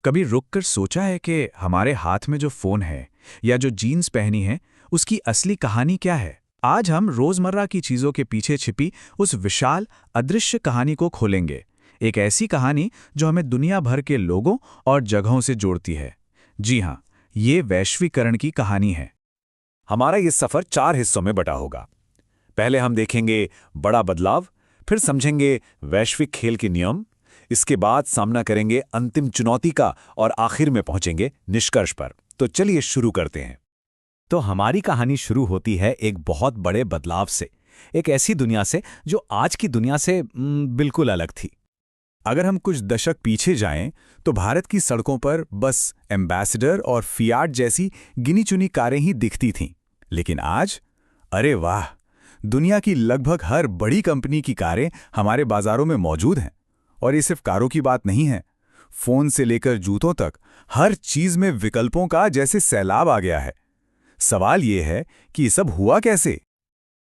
कभी रुककर सोचा है कि हमारे हाथ में जो फोन है या जो जीन्स पहनी है उसकी असली कहानी क्या है। आज हम रोजमर्रा की चीजों के पीछे छिपी उस विशाल अदृश्य कहानी को खोलेंगे। एक ऐसी कहानी जो हमें दुनिया भर के लोगों और जगहों से जोड़ती है। जी हाँ, ये वैश्वीकरण की कहानी है। हमारा ये सफर 4 हिस्सों में बटा होगा। पहले हम देखेंगे बड़ा बदलाव, फिर समझेंगे वैश्विक खेल के नियम, इसके बाद सामना करेंगे अंतिम चुनौती का और आखिर में पहुंचेंगे निष्कर्ष पर। तो चलिए शुरू करते हैं। तो हमारी कहानी शुरू होती है एक बहुत बड़े बदलाव से, एक ऐसी दुनिया से जो आज की दुनिया से बिल्कुल अलग थी। अगर हम कुछ दशक पीछे जाएं तो भारत की सड़कों पर बस एम्बेसडर और फियाट जैसी गिनी चुनी कारें ही दिखती थीं। लेकिन आज, अरे वाह, दुनिया की लगभग हर बड़ी कंपनी की कारें हमारे बाजारों में मौजूद हैं। और ये सिर्फ कारों की बात नहीं है, फोन से लेकर जूतों तक हर चीज में विकल्पों का जैसे सैलाब आ गया है। सवाल ये है कि ये सब हुआ कैसे?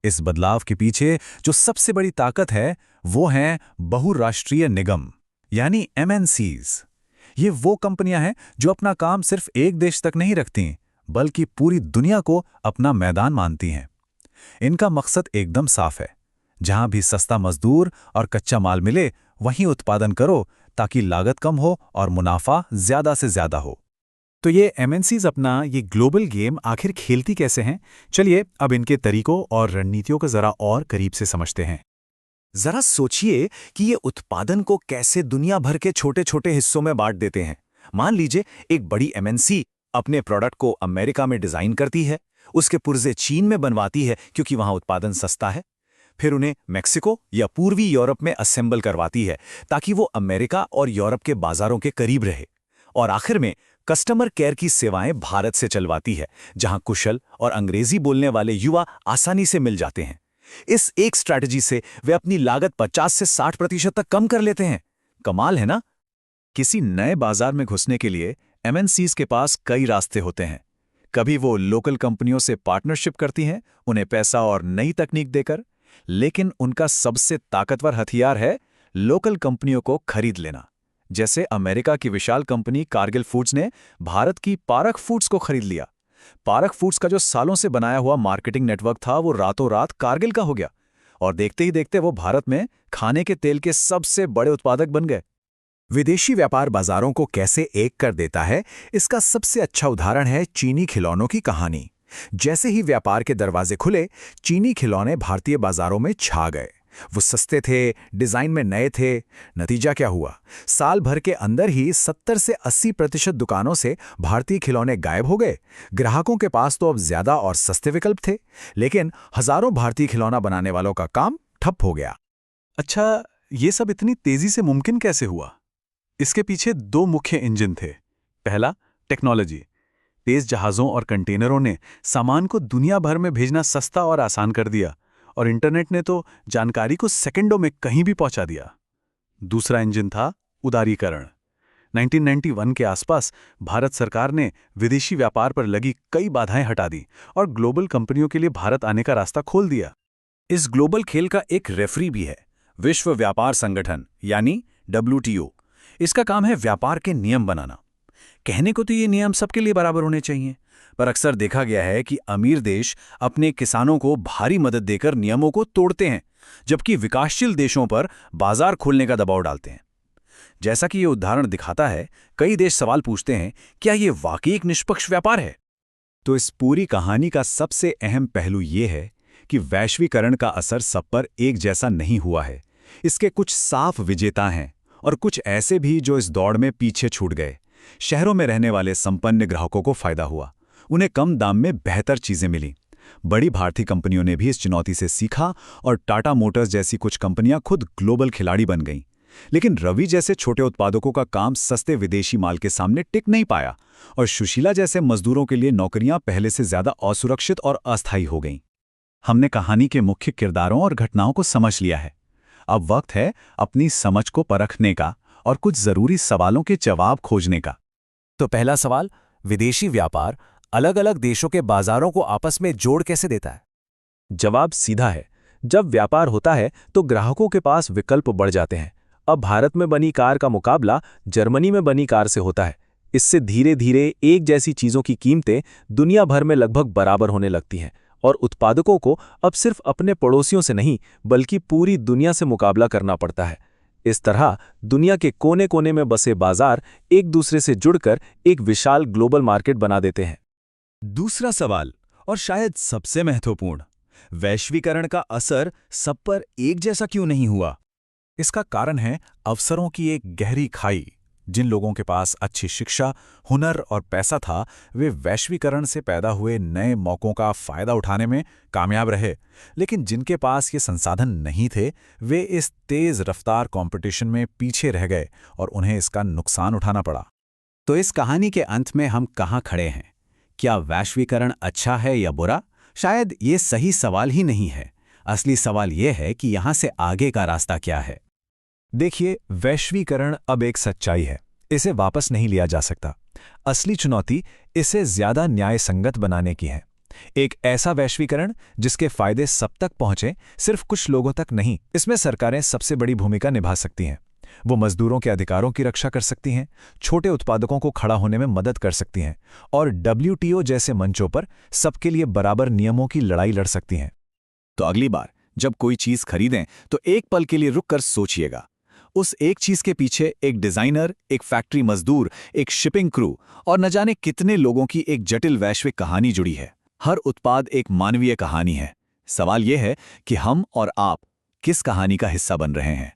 इस बदलाव के पीछे जो सबसे बड़ी ताकत है वो हैं बहुराष्ट्रीय निगम, यानी एमएनसीज। ये वो कंपनियां हैं जो अपना काम सिर्फ एक देश तक नहीं रखती, बल्कि पूरी दुनिया को अपना मैदान मानती हैं। इनका मकसद एकदम साफ है, जहां भी सस्ता मजदूर और कच्चा माल मिले वहीं उत्पादन करो, ताकि लागत कम हो और मुनाफा ज्यादा से ज्यादा हो। तो ये एमएनसीज अपना ये ग्लोबल गेम आखिर खेलती कैसे हैं? चलिए अब इनके तरीकों और रणनीतियों को जरा और करीब से समझते हैं। जरा सोचिए कि ये उत्पादन को कैसे दुनिया भर के छोटे छोटे हिस्सों में बांट देते हैं। मान लीजिए एक बड़ी एमएनसी अपने प्रोडक्ट को अमेरिका में डिजाइन करती है, उसके पुर्जे चीन में बनवाती है क्योंकि वहां उत्पादन सस्ता है। फिर उन्हें मेक्सिको या पूर्वी यूरोप में असेंबल करवाती है ताकि वो अमेरिका और यूरोप के बाजारों के करीब रहे। और आखिर में कस्टमर केयर की सेवाएं भारत से चलवाती है, जहां कुशल और अंग्रेजी बोलने वाले युवा आसानी से मिल जाते हैं। इस एक स्ट्रैटेजी से वे अपनी लागत 50 से 60% तक कम कर लेते हैं। कमाल है ना? किसी नए बाजार में घुसने के लिए एमएनसीज के पास कई रास्ते होते हैं। कभी वो लोकल कंपनियों से पार्टनरशिप करती हैं, उन्हें पैसा और नई तकनीक देकर। लेकिन उनका सबसे ताकतवर हथियार है लोकल कंपनियों को खरीद लेना। जैसे अमेरिका की विशाल कंपनी कारगिल फूड्स ने भारत की पारख फूड्स को खरीद लिया। पारख फूड्स का जो सालों से बनाया हुआ मार्केटिंग नेटवर्क था, वो रातों रात कारगिल का हो गया। और देखते ही देखते वो भारत में खाने के तेल के सबसे बड़े उत्पादक बन गए। विदेशी व्यापार बाजारों को कैसे एक कर देता है, इसका सबसे अच्छा उदाहरण है चीनी खिलौनों की कहानी। जैसे ही व्यापार के दरवाजे खुले, चीनी खिलौने भारतीय बाजारों में छा गए। वो सस्ते थे, डिजाइन में नए थे। नतीजा क्या हुआ? साल भर के अंदर ही 70 से 80% दुकानों से भारतीय खिलौने गायब हो गए। ग्राहकों के पास तो अब ज्यादा और सस्ते विकल्प थे, लेकिन हजारों भारतीय खिलौना बनाने वालों का काम ठप हो गया। अच्छा, ये सब इतनी तेजी से मुमकिन कैसे हुआ? इसके पीछे 2 मुख्य इंजन थे। पहला, टेक्नोलॉजी। तेज जहाज़ों और कंटेनरों ने सामान को दुनिया भर में भेजना सस्ता और आसान कर दिया, और इंटरनेट ने तो जानकारी को सेकंडों में कहीं भी पहुंचा दिया। दूसरा इंजन था उदारीकरण। 1991 के आसपास भारत सरकार ने विदेशी व्यापार पर लगी कई बाधाएं हटा दी और ग्लोबल कंपनियों के लिए भारत आने का रास्ता खोल दिया। इस ग्लोबल खेल का एक रेफरी भी है, विश्व व्यापार संगठन यानी WTO। इसका काम है व्यापार के नियम बनाना। कहने को तो ये नियम सबके लिए बराबर होने चाहिए, पर अक्सर देखा गया है कि अमीर देश अपने किसानों को भारी मदद देकर नियमों को तोड़ते हैं, जबकि विकासशील देशों पर बाजार खोलने का दबाव डालते हैं। जैसा कि ये उदाहरण दिखाता है, कई देश सवाल पूछते हैं, क्या ये वाकई एक निष्पक्ष व्यापार है? तो इस पूरी कहानी का सबसे अहम पहलू ये है कि वैश्वीकरण का असर सब पर एक जैसा नहीं हुआ है। इसके कुछ साफ विजेता हैं और कुछ ऐसे भी जो इस दौड़ में पीछे छूट गए। शहरों में रहने वाले संपन्न ग्राहकों को फायदा हुआ, उन्हें कम दाम में बेहतर चीजें मिली। बड़ी भारतीय कंपनियों ने भी इस चुनौती से सीखा और टाटा मोटर्स जैसी कुछ कंपनियां खुद ग्लोबल खिलाड़ी बन गईं। लेकिन रवि जैसे छोटे उत्पादकों का काम सस्ते विदेशी माल के सामने टिक नहीं पाया, और सुशीला जैसे मजदूरों के लिए नौकरियां पहले से ज्यादा असुरक्षित और अस्थायी हो गईं। हमने कहानी के मुख्य किरदारों और घटनाओं को समझ लिया है। अब वक्त है अपनी समझ को परखने का और कुछ जरूरी सवालों के जवाब खोजने का। तो पहला सवाल, विदेशी व्यापार अलग अलग देशों के बाजारों को आपस में जोड़ कैसे देता है? जवाब सीधा है। जब व्यापार होता है तो ग्राहकों के पास विकल्प बढ़ जाते हैं। अब भारत में बनी कार का मुकाबला जर्मनी में बनी कार से होता है। इससे धीरे धीरे एक जैसी चीजों की कीमतें दुनिया भर में लगभग बराबर होने लगती हैं और उत्पादकों को अब सिर्फ अपने पड़ोसियों से नहीं बल्कि पूरी दुनिया से मुकाबला करना पड़ता है। इस तरह दुनिया के कोने कोने में बसे बाजार एक दूसरे से जुड़कर एक विशाल ग्लोबल मार्केट बना देते हैं। दूसरा सवाल, और शायद सबसे महत्वपूर्ण, वैश्वीकरण का असर सब पर एक जैसा क्यों नहीं हुआ? इसका कारण है अवसरों की एक गहरी खाई। जिन लोगों के पास अच्छी शिक्षा, हुनर और पैसा था, वे वैश्वीकरण से पैदा हुए नए मौकों का फायदा उठाने में कामयाब रहे, लेकिन जिनके पास ये संसाधन नहीं थे, वे इस तेज रफ्तार कंपटीशन में पीछे रह गए और उन्हें इसका नुकसान उठाना पड़ा। तो इस कहानी के अंत में हम कहाँ खड़े हैं? क्या वैश्वीकरण अच्छा है या बुरा? शायद ये सही सवाल ही नहीं है। असली सवाल ये है कि यहाँ से आगे का रास्ता क्या है। देखिए, वैश्वीकरण अब एक सच्चाई है, इसे वापस नहीं लिया जा सकता। असली चुनौती इसे ज्यादा न्यायसंगत बनाने की है। एक ऐसा वैश्वीकरण जिसके फायदे सब तक पहुंचे, सिर्फ कुछ लोगों तक नहीं। इसमें सरकारें सबसे बड़ी भूमिका निभा सकती हैं। वो मजदूरों के अधिकारों की रक्षा कर सकती हैं, छोटे उत्पादकों को खड़ा होने में मदद कर सकती हैं और WTO जैसे मंचों पर सबके लिए बराबर नियमों की लड़ाई लड़ सकती हैं। तो अगली बार जब कोई चीज खरीदें तो एक पल के लिए रुककर सोचिएगा, उस एक चीज के पीछे एक डिजाइनर, एक फैक्ट्री मजदूर, एक शिपिंग क्रू और न जाने कितने लोगों की एक जटिल वैश्विक कहानी जुड़ी है। हर उत्पाद एक मानवीय कहानी है। सवाल यह है कि हम और आप किस कहानी का हिस्सा बन रहे हैं।